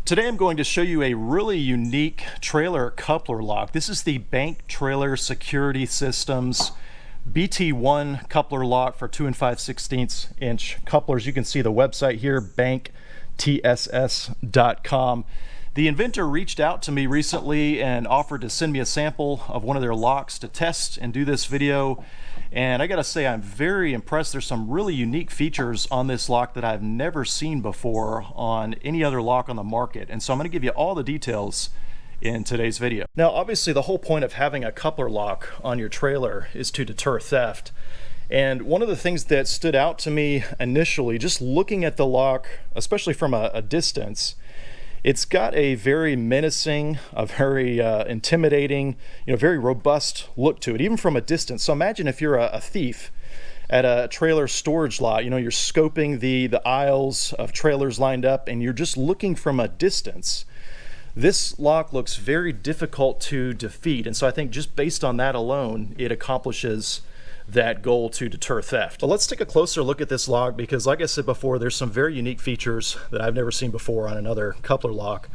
Today I'm going to show you a really unique trailer coupler lock. This is the Bank Trailer Security Systems BT1 coupler lock for 2 5/16 inch couplers. You can see the website here, Bank TSS.com. The inventor reached out to me recently and offered to send me a sample of one of their locks to test and do this video. And I gotta say, I'm very impressed. There's some really unique features on this lock that I've never seen before on any other lock on the market. And so I'm gonna give you all the details in today's video. Now, obviously the whole point of having a coupler lock on your trailer is to deter theft. And one of the things that stood out to me initially, just looking at the lock, especially from a distance, it's got a very menacing, a very intimidating, very robust look to it, even from a distance. So imagine if you're a thief at a trailer storage lot, you're scoping the aisles of trailers lined up and you're just looking from a distance. This lock looks very difficult to defeat. And so I think just based on that alone, it accomplishes that goal to deter theft. But let's take a closer look at this lock because, like I said before, there's some very unique features that I've never seen before on another coupler lock.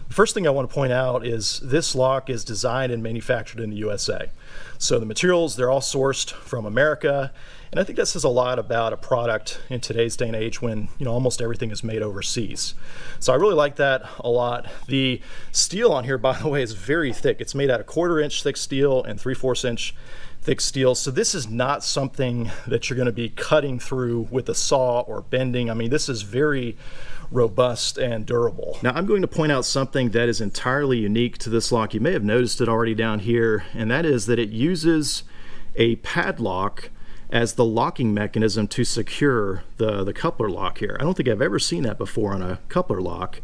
The first thing I want to point out is this lock is designed and manufactured in the USA. So the materials, they're all sourced from America. And I think that says a lot about a product in today's day and age when almost everything is made overseas. So I really like that a lot. The steel on here, by the way, is very thick. It's made out of 1/4 inch thick steel and 3/4 inch thick steel. So this is not something that you're going to be cutting through with a saw or bending. I mean, this is very robust and durable. Now I'm going to point out something that is entirely unique to this lock. You may have noticed it already down here, and that is that it uses a padlock as the locking mechanism to secure the coupler lock here. I don't think I've ever seen that before on a coupler lock.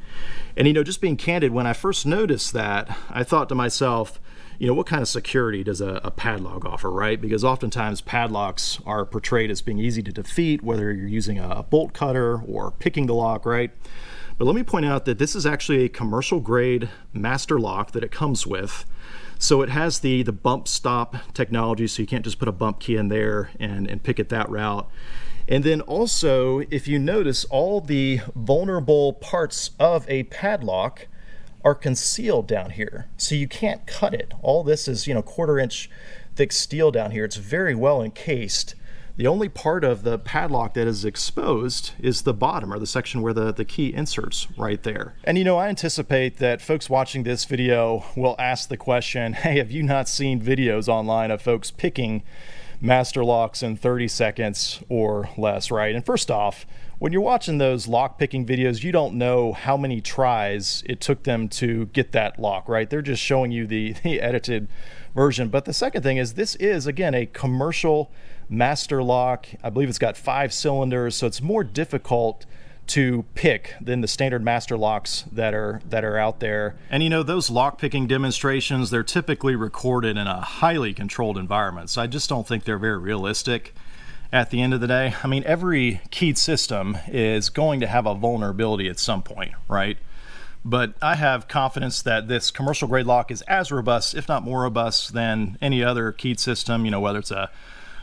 And just being candid, when I first noticed that, I thought to myself, what kind of security does a padlock offer, right? Because oftentimes padlocks are portrayed as being easy to defeat, whether you're using a bolt cutter or picking the lock, right? But let me point out that this is actually a commercial grade master lock that it comes with. So it has the bump stop technology, so you can't just put a bump key in there and pick it that route. And then also, if you notice, all the vulnerable parts of a padlock are concealed down here, so you can't cut it. All this is 1/4 inch thick steel down here. It's very well encased. The only part of the padlock that is exposed is the bottom, or the section where the key inserts right there. And I anticipate that folks watching this video will ask the question, hey, have you not seen videos online of folks picking master locks in 30 seconds or less, right? And first off, when you're watching those lock picking videos, you don't know how many tries it took them to get that lock, right? They're just showing you the edited version. But the second thing is, this is, again, a commercial master lock. I believe it's got 5 cylinders, so it's more difficult to pick than the standard master locks that are out there. And those lock picking demonstrations, they're typically recorded in a highly controlled environment, so I just don't think they're very realistic at the end of the day. I mean, every keyed system is going to have a vulnerability at some point, right? But I have confidence that this commercial grade lock is as robust, if not more robust, than any other keyed system, whether it's a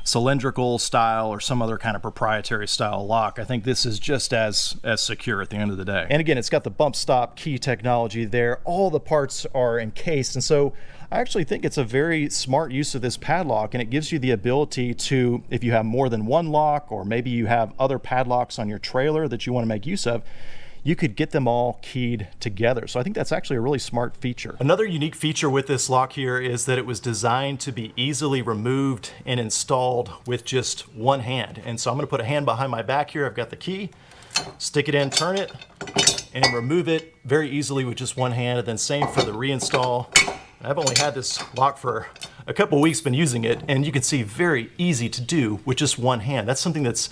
cylindrical style or some other kind of proprietary style lock. I think this is just as secure at the end of the day. And again, it's got the bump stop key technology there. All the parts are encased, and so I actually think it's a very smart use of this padlock, and it gives you the ability to, if you have more than one lock, or maybe you have other padlocks on your trailer that you want to make use of, you could get them all keyed together. So I think that's actually a really smart feature. Another unique feature with this lock here is that it was designed to be easily removed and installed with just one hand. And so I'm gonna put a hand behind my back here. I've got the key, stick it in, turn it, and remove it very easily with just one hand. And then same for the reinstall. I've only had this lock for a couple weeks, been using it, and you can see very easy to do with just one hand. That's something that's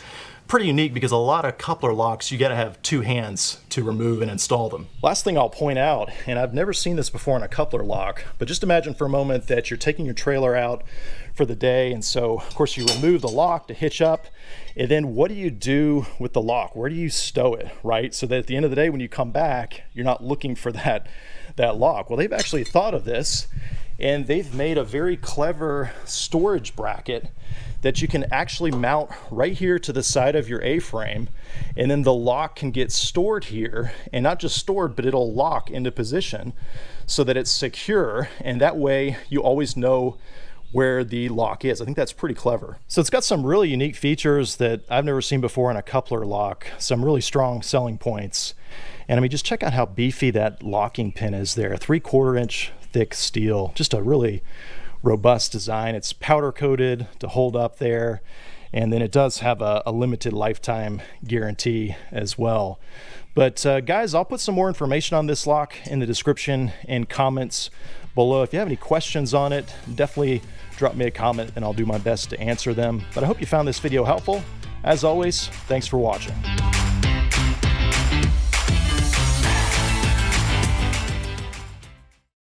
pretty unique because a lot of coupler locks, you gotta have 2 hands to remove and install them. Last thing I'll point out, and I've never seen this before in a coupler lock, but just imagine for a moment that you're taking your trailer out for the day, and so of course you remove the lock to hitch up, and then what do you do with the lock? Where do you stow it, right? So that at the end of the day, when you come back, you're not looking for that lock. Well, they've actually thought of this, and they've made a very clever storage bracket that you can actually mount right here to the side of your A-frame, and then the lock can get stored here, and not just stored, but it'll lock into position so that it's secure, and that way you always know where the lock is. I think that's pretty clever. So it's got some really unique features that I've never seen before in a coupler lock, some really strong selling points. And I mean, just check out how beefy that locking pin is there. 3/4 inch thick steel, just a really robust design. It's powder coated to hold up there, and then it does have a limited lifetime guarantee as well. But guys, I'll put some more information on this lock in the description and comments below. If you have any questions on it, definitely drop me a comment and I'll do my best to answer them. But I hope you found this video helpful. As always, thanks for watching.